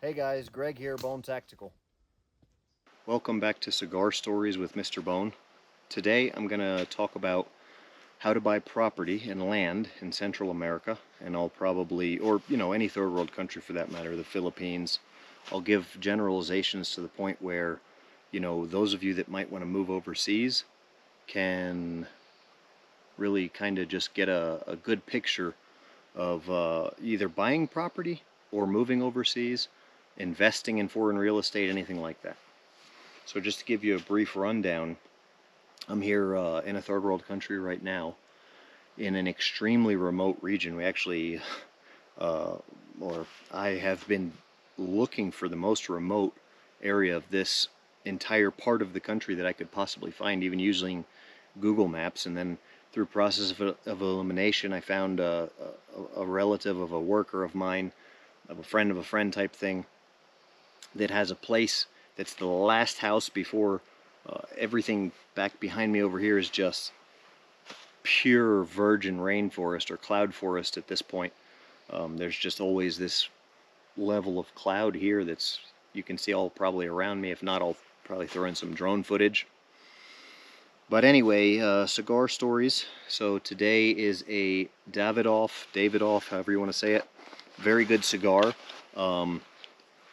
Hey guys, Greg here, Bone Tactical. Welcome back to Cigar Stories with Mr. Bone. Today I'm going to talk about how to buy property and land in Central America, and I'll probably, or any third world country for that matter, the Philippines. I'll give generalizations to the point where, those of you that might want to move overseas can really kind of just get a good picture of either buying property or moving overseas, investing in foreign real estate, anything like that. So just to give you a brief rundown, I'm here in a third world country right now in an extremely remote region. We actually, or I have been looking for the most remote area of this entire part of the country that I could possibly find, even using Google Maps. And then through process of elimination, I found a relative of a worker of mine, of a friend type thing, that has a place that's the last house before everything back behind me over here is just pure virgin rainforest or cloud forest at this point. There's just always this level of cloud here that's you can see all probably around me. If not, I'll probably throw in some drone footage. But anyway, cigar stories. So today is a Davidoff, however you want to say it. Very good cigar.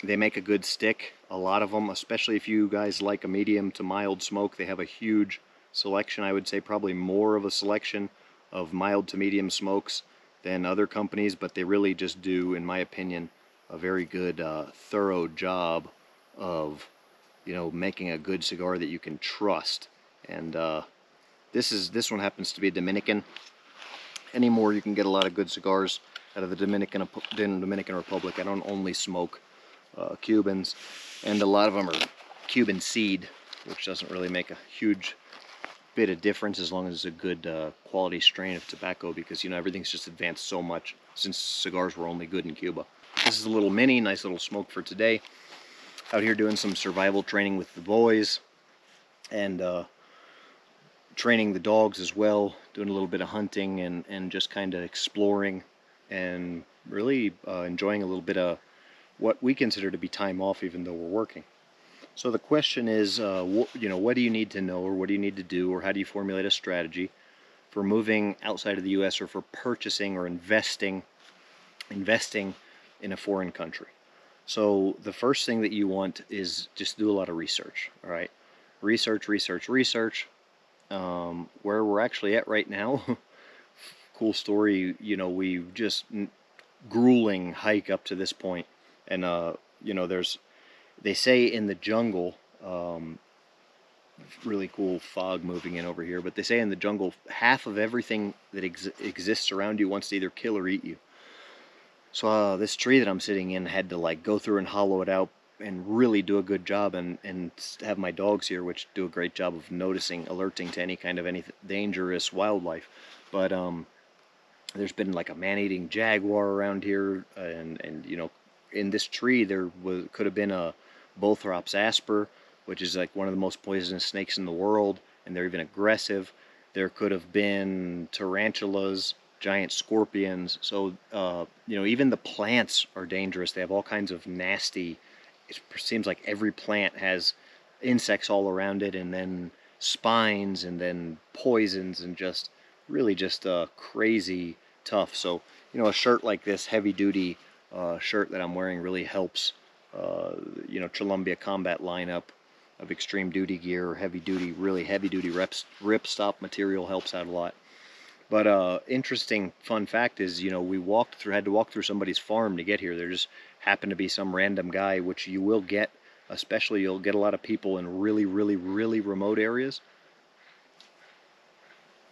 They make a good stick. A lot of them, especially if you guys like a medium to mild smoke, they have a huge selection. I would say probably more of a selection of mild to medium smokes than other companies, but they really just do, in my opinion, a very good, thorough job of, making a good cigar that you can trust. And this one happens to be Dominican. Anymore, you can get a lot of good cigars out of the Dominican Republic. I don't only smoke Cubans, and a lot of them are Cuban seed, which doesn't really make a huge bit of difference as long as it's a good quality strain of tobacco, because everything's just advanced so much since cigars were only good in Cuba. This is a little mini, nice little smoke for today. Out here doing some survival training with the boys, and training the dogs as well, doing a little bit of hunting and just kind of exploring and really enjoying a little bit of what we consider to be time off, even though we're working. So the question is, what do you need to know, or what do you need to do, or how do you formulate a strategy for moving outside of the U.S. or for purchasing or investing in a foreign country? So the first thing that you want is just do a lot of research. All right, research. Where we're actually at right now, cool story. We just grueling hike up to this point, and they say in the jungle, really cool fog moving in over here, but they say in the jungle half of everything that exists around you wants to either kill or eat you. So this tree that I'm sitting in had to go through and hollow it out and really do a good job, and have my dogs here, which do a great job of alerting to any dangerous wildlife. But there's been a man-eating jaguar around here, and in this tree could have been a Bothrops asper, which is one of the most poisonous snakes in the world, and they're even aggressive. There could have been tarantulas, giant scorpions. So even the plants are dangerous. They have all kinds of nasty. It seems like every plant has insects all around it, and then spines, and then poisons, and just really just crazy tough. So a shirt like this, heavy duty shirt that I'm wearing, really helps. Columbia Combat lineup of extreme duty gear, really heavy duty ripstop material helps out a lot. But interesting fun fact is, we had to walk through somebody's farm to get here. There just happened to be some random guy, which you will get, especially you'll get a lot of people in really, really, really remote areas.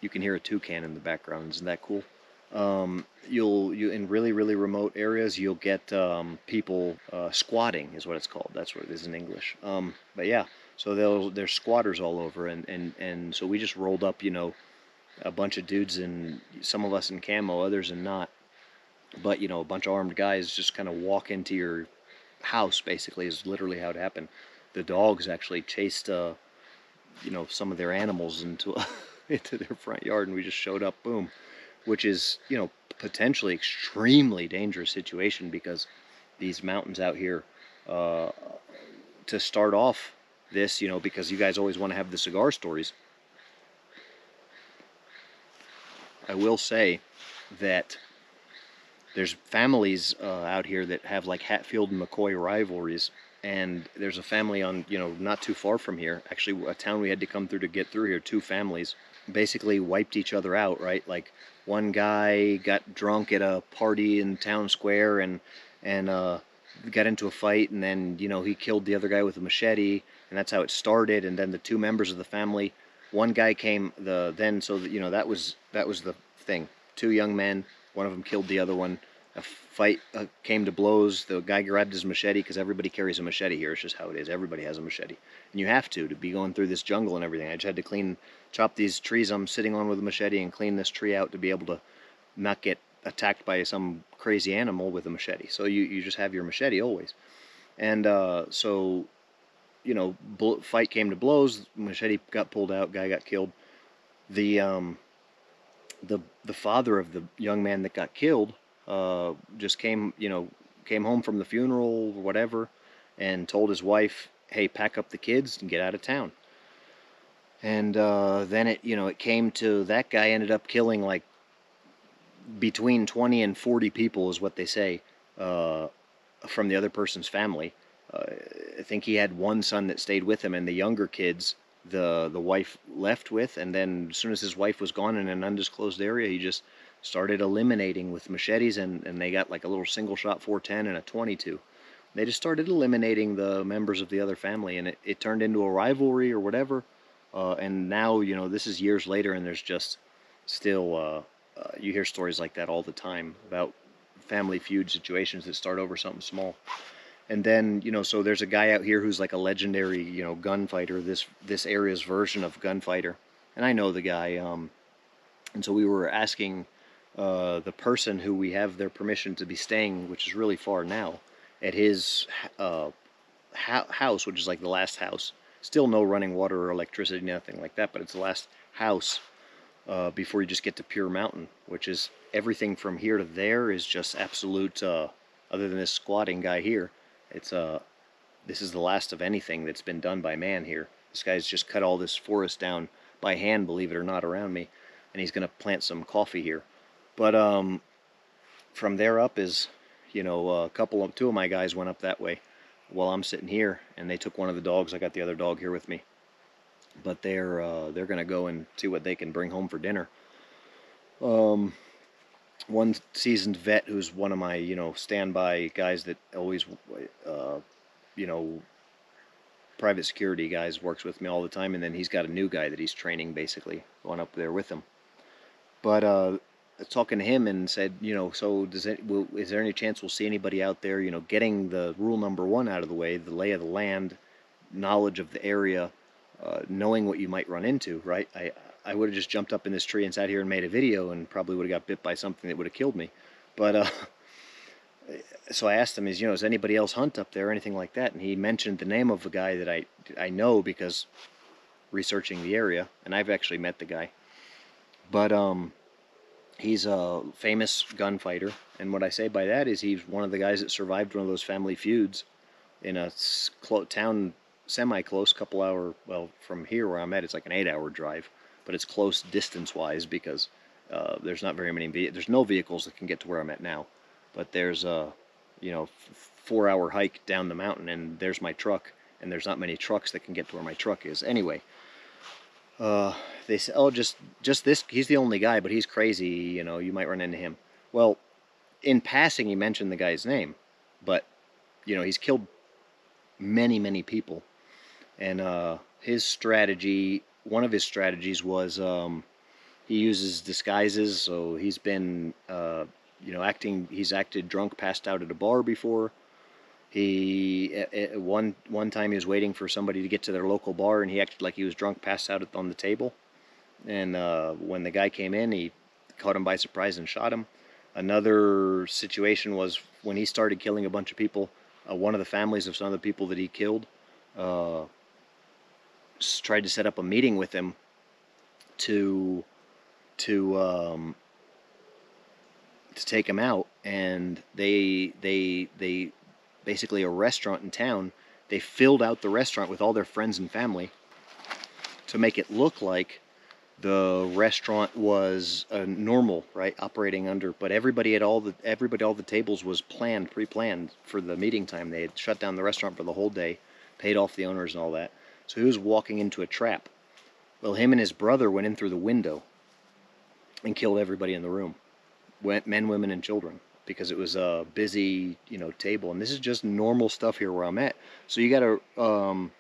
You can hear a toucan in the background. Isn't that cool? You in really, really remote areas, you'll get people squatting, is what it's called. That's what it is in English. But yeah, so there's squatters all over, and so we just rolled up, a bunch of dudes, and some of us in camo, others in not. But a bunch of armed guys just kind of walk into your house. Basically, is literally how it happened. The dogs actually chased some of their animals into into their front yard, and we just showed up, boom, which is potentially extremely dangerous situation, because these mountains out here uh, to start off this, because you guys always want to have the cigar stories, I will say that there's families out here that have like Hatfield and McCoy rivalries. And there's a family on, not too far from here, actually a town we had to come through to get through here, two families basically wiped each other out, right? Like one guy got drunk at a party in town square and got into a fight, and then he killed the other guy with a machete, and that's how it started. And then the two members of the family, one guy came the then so that that was the thing. Two young men, one of them killed the other one. A fight came to blows. The guy grabbed his machete, because everybody carries a machete here. It's just how it is. Everybody has a machete, and you have to be going through this jungle and everything. I just had to chop these trees I'm sitting on with a machete and clean this tree out to be able to not get attacked by some crazy animal with a machete. So you just have your machete always. And so fight came to blows. Machete got pulled out. Guy got killed. The the father of the young man that got killed just came home from the funeral or whatever, and told his wife, "Hey, pack up the kids and get out of town." And then it came to that guy ended up killing like between 20 and 40 people, is what they say, from the other person's family. I think he had one son that stayed with him, and the younger kids the wife left with. And then as soon as his wife was gone in an undisclosed area, he just started eliminating with machetes, and they got like a little single shot 410 and a 22. They just started eliminating the members of the other family, and it turned into a rivalry or whatever. And now, this is years later, and there's just still, you hear stories like that all the time about family feud situations that start over something small. And then, so there's a guy out here who's like a legendary, gunfighter, this area's version of gunfighter. And I know the guy, and so we were asking the person who we have their permission to be staying, which is really far now, at his house, which is like the last house. Still no running water or electricity, nothing like that, but it's the last house before you just get to Pure Mountain, which is everything from here to there is just absolute, other than this squatting guy here, it's this is the last of anything that's been done by man here. This guy's just cut all this forest down by hand, believe it or not, around me, and he's going to plant some coffee here. But from there up is, two of my guys went up that way while I'm sitting here, and they took one of the dogs. I got the other dog here with me, but they're going to go and see what they can bring home for dinner. One seasoned vet who's one of my, standby guys that always, private security guys, works with me all the time, and then he's got a new guy that he's training, basically, going up there with him. But talking to him and said, so is there any chance we'll see anybody out there, getting the rule number one out of the way, the lay of the land, knowledge of the area, knowing what you might run into, right? I would have just jumped up in this tree and sat here and made a video and probably would have got bit by something that would have killed me. But so I asked him, is anybody else hunt up there or anything like that? And he mentioned the name of a guy that I know because researching the area, and I've actually met the guy. But he's a famous gunfighter, and what I say by that is he's one of the guys that survived one of those family feuds in a town semi-close, couple hour, well, from here where I'm at, it's like an 8-hour drive, but it's close distance-wise because there's not very many, there's no vehicles that can get to where I'm at now, but there's a, 4-hour hike down the mountain, and there's my truck, and there's not many trucks that can get to where my truck is. Anyway, they say, oh, just this, he's the only guy, but he's crazy, you might run into him. Well, in passing, he mentioned the guy's name, but, he's killed many, many people. And his strategy, one of his strategies was he uses disguises. So he's been, he's acted drunk, passed out at a bar before. One time he was waiting for somebody to get to their local bar, and he acted like he was drunk, passed out on the table. And when the guy came in, he caught him by surprise and shot him. Another situation was when he started killing a bunch of people, one of the families of some of the people that he killed tried to set up a meeting with him to take him out, and they basically a restaurant in town. They filled out the restaurant with all their friends and family to make it look like the restaurant was normal, right, operating under. But everybody, all the tables was planned, pre-planned for the meeting time. They had shut down the restaurant for the whole day, paid off the owners and all that. So he was walking into a trap. Well, him and his brother went in through the window and killed everybody in the room, men, women, and children, because it was a busy, table. And this is just normal stuff here where I'm at. So you got to,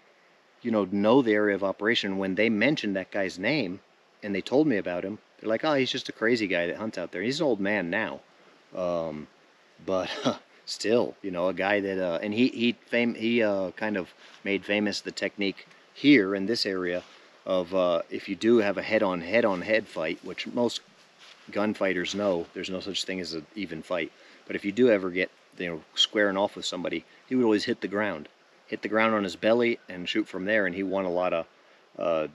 know the area of operation. When they mentioned that guy's name and they told me about him, they're like, oh, he's just a crazy guy that hunts out there. He's an old man now. But still, a guy that, and he kind of made famous the technique here in this area of if you do have a head-on-head fight, which most gunfighters know there's no such thing as an even fight. But if you do ever get, squaring off with somebody, he would always hit the ground on his belly and shoot from there. And he won a lot of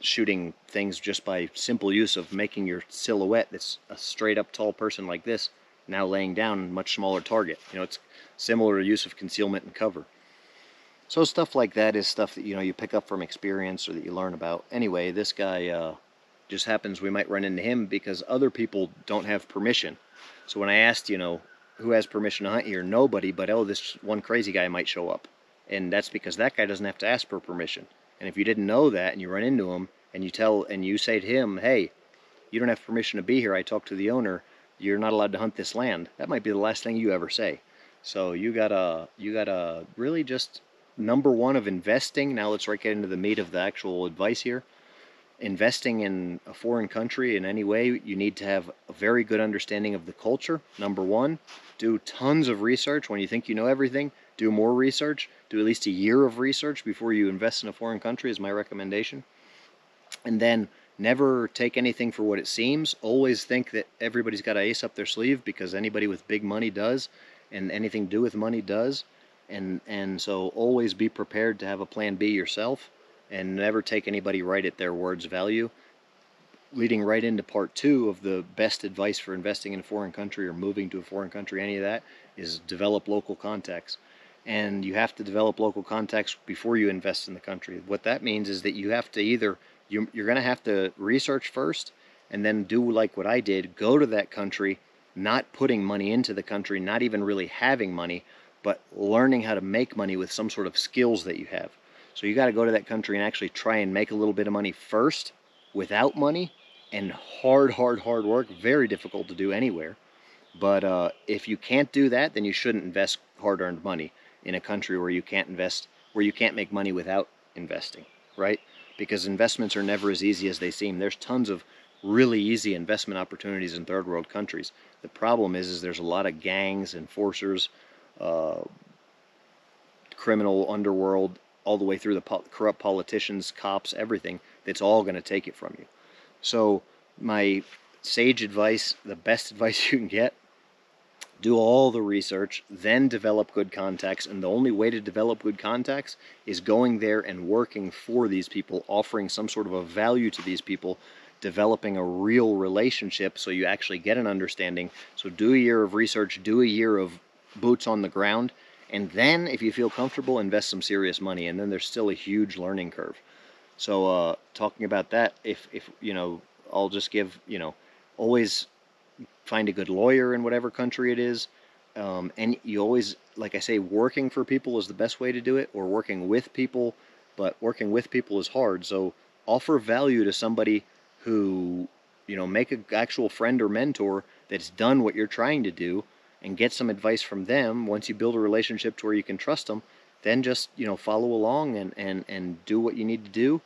shooting things just by simple use of making your silhouette, that's a straight up tall person like this, now laying down a much smaller target. It's similar to use of concealment and cover. So stuff like that is stuff that, you pick up from experience or that you learn about. Anyway, this guy just happens we might run into him because other people don't have permission. So when I asked, who has permission to hunt here, nobody, but oh, this one crazy guy might show up. And that's because that guy doesn't have to ask for permission. And if you didn't know that and you run into him and you say to him, hey, you don't have permission to be here, I talked to the owner, you're not allowed to hunt this land, that might be the last thing you ever say. So you gotta really just, number one of investing, now let's get into the meat of the actual advice here. Investing in a foreign country in any way, you need to have a very good understanding of the culture. Number one, do tons of research. When you think you know everything, do more research. Do at least a year of research before you invest in a foreign country is my recommendation. And then never take anything for what it seems. Always think that everybody's got an ace up their sleeve, because anybody with big money does, and anything to do with money does. And so always be prepared to have a plan B yourself, and never take anybody right at their word's value. Leading right into part 2 of the best advice for investing in a foreign country or moving to a foreign country, any of that, is develop local contacts. And you have to develop local contacts before you invest in the country. What that means is that you have to either, you're going to have to research first, and then do like what I did, go to that country, not putting money into the country, not even really having money, but learning how to make money with some sort of skills that you have. So you got to go to that country and actually try and make a little bit of money first without money, and hard work, very difficult to do anywhere. But if you can't do that, then you shouldn't invest hard-earned money in a country where you can't invest, where you can't make money without investing, right? Because investments are never as easy as they seem. There's tons of really easy investment opportunities in third world countries. The problem is there's a lot of gangs, enforcers, criminal underworld, all the way through the corrupt politicians, cops, everything, that's all going to take it from you. So my sage advice, the best advice you can get, do all the research, then develop good contacts. And the only way to develop good contacts is going there and working for these people, offering some sort of a value to these people, developing a real relationship so you actually get an understanding. So do a year of research, do a year of boots on the ground, and then if you feel comfortable, invest some serious money. And then there's still a huge learning curve. So talking about that, if I'll just give, always find a good lawyer in whatever country it is. And you always, like I say, working for people is the best way to do it, or working with people. But working with people is hard. So offer value to somebody who, make an actual friend or mentor that's done what you're trying to do, and get some advice from them. Once you build a relationship to where you can trust them, then just, follow along and do what you need to do.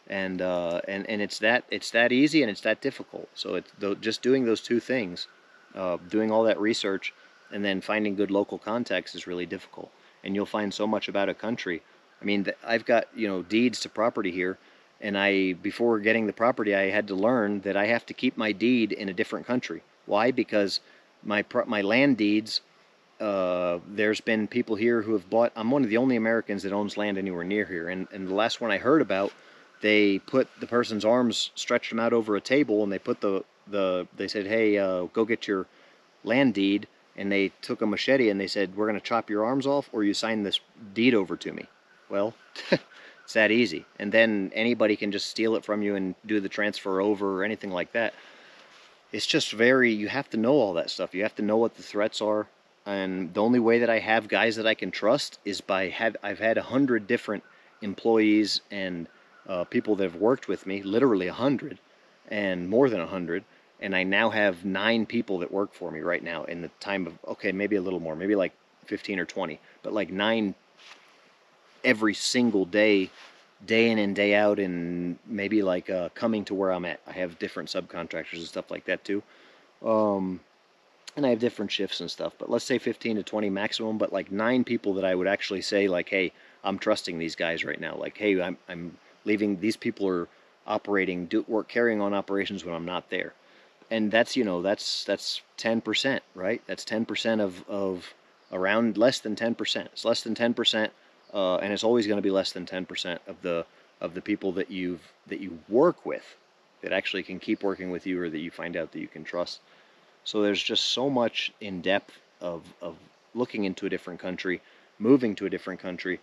And it's that easy, and it's that difficult. So it's just doing those two things, doing all that research, and then finding good local contacts is really difficult. And you'll find so much about a country. I mean, I've got, deeds to property here, and before getting the property, I had to learn that I have to keep my deed in a different country. Why? Because my land deeds, there's been people here who have bought. I'm one of the only Americans that owns land anywhere near here, and the last one I heard about, they put the person's arms, stretched them out over a table, and they put they said, hey, go get your land deed, and they took a machete and they said, we're going to chop your arms off or you sign this deed over to me. Well, it's that easy. And then anybody can just steal it from you and do the transfer over or anything like that. It's just you have to know all that stuff. You have to know what the threats are. And the only way that I have guys that I can trust is I've had 100 different employees and people that have worked with me, literally 100 and more than 100. And I now have 9 people that work for me right now in the time of, okay, maybe a little more, maybe like 15 or 20, but like 9 every single day, day in and day out, and maybe like coming to where I'm at. I have different subcontractors and stuff like that too. And I have different shifts and stuff, but let's say 15 to 20 maximum, but like 9 people that I would actually say like, hey, I'm trusting these guys right now. Like, hey, I'm leaving, these people are operating, carrying on operations when I'm not there. And that's, you know, that's 10%, right? That's 10% of around less than 10%. It's less than 10%, and it's always going to be less than 10% of the people that you work with that actually can keep working with you, or that you find out that you can trust. So there's just so much in depth of looking into a different country, moving to a different country.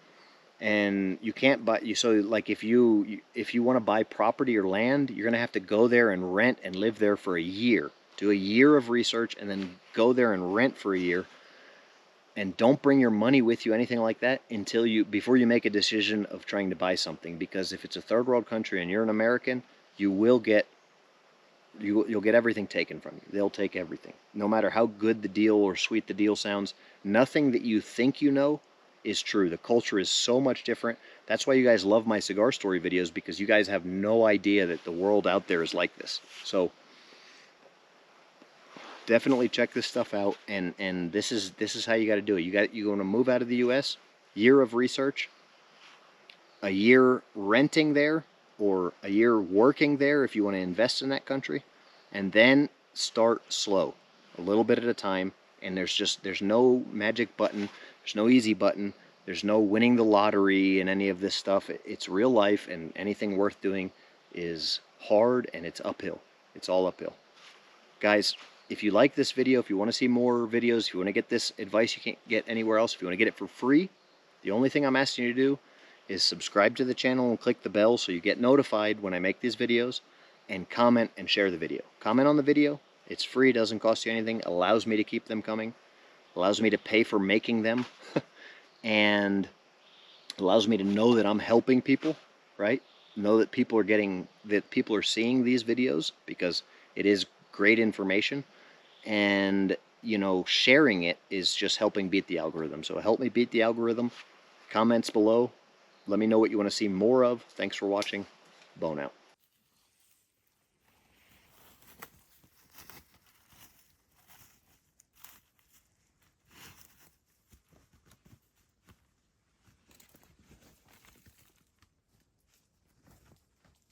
And you can't buy, so like if you want to buy property or land, you're going to have to go there and rent and live there for a year. Do a year of research and then go there and rent for a year. And don't bring your money with you, anything like that, before you make a decision of trying to buy something. Because if it's a third world country and you're an American, you'll get everything taken from you. They'll take everything. No matter how good the deal or sweet the deal sounds, nothing that you think you know is true. The culture is so much different. That's why you guys love my cigar story videos, because you guys have no idea that the world out there is like this. So definitely check this stuff out, and this is how you got to do it. You want to move out of the US, year of research, a year renting there, or a year working there if you want to invest in that country, and then start slow, a little bit at a time. And there's no magic button, there's no easy button, there's no winning the lottery and any of this stuff. It's real life, and anything worth doing is hard, and it's uphill. It's all uphill. Guys, if you like this video, if you want to see more videos, if you want to get this advice you can't get anywhere else, if you want to get it for free, the only thing I'm asking you to do is subscribe to the channel and click the bell so you get notified when I make these videos, and comment and share the video. Comment on the video. It's free, doesn't cost you anything, allows me to keep them coming, allows me to pay for making them, and allows me to know that I'm helping people, right? Know that people are seeing these videos, because it is great information. And, you know, sharing it is just helping beat the algorithm. So help me beat the algorithm. Comments below. Let me know what you want to see more of. Thanks for watching. Bone out.